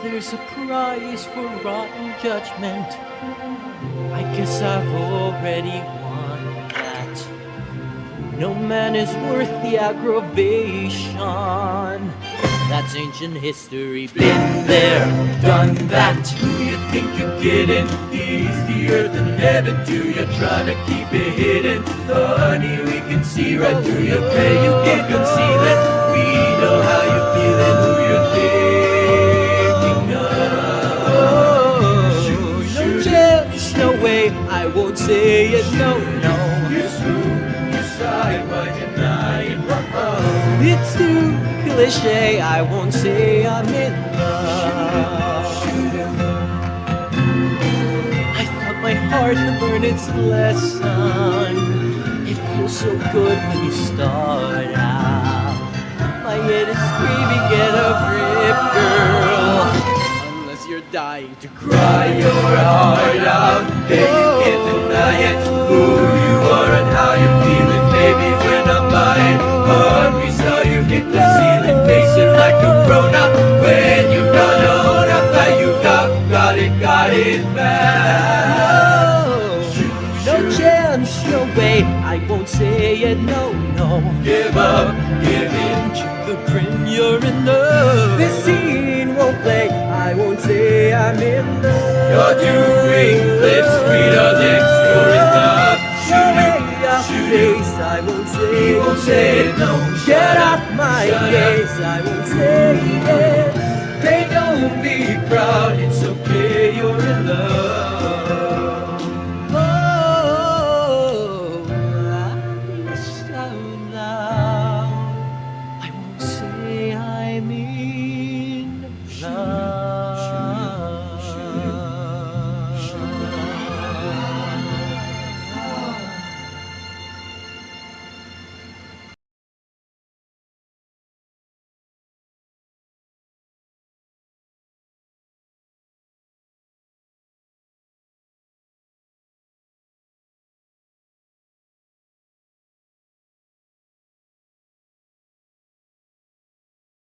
there's a prize for rotten judgment, I guess I've already won that. No man is worth the aggravation. That's ancient history. Been there, done that. Do you think you're getting easier than heaven? Do you try to keep it hidden? Honey, we can see right through your pay. You can't conceal it. We know how you're feeling, who you're thinking of. No chance, no way, I won't say it, no, no. You're smooth, you side, why deny it? It's too cliche, I won't say I'm in love. I thought my heart had learned its lesson. It feels so good when you start out. My head is screaming, get a grip, girl. Unless you're dying to cry your heart out. Hey, you can't deny it, who you are and how you're feeling. Baby, when I'm lying, hungry, saw you hit the ceiling, facing like a grown-up. When you gotta own up that you got it bad. No chance, no way, I won't say it, no, no. Give up, give in, keep the grin, you're in love. This scene won't play, I won't say I'm in love. You're doing flips, sweeter licks, you're in love. Face, I won't say he won't say it, no. Get off my face, I won't say it. They don't be proud.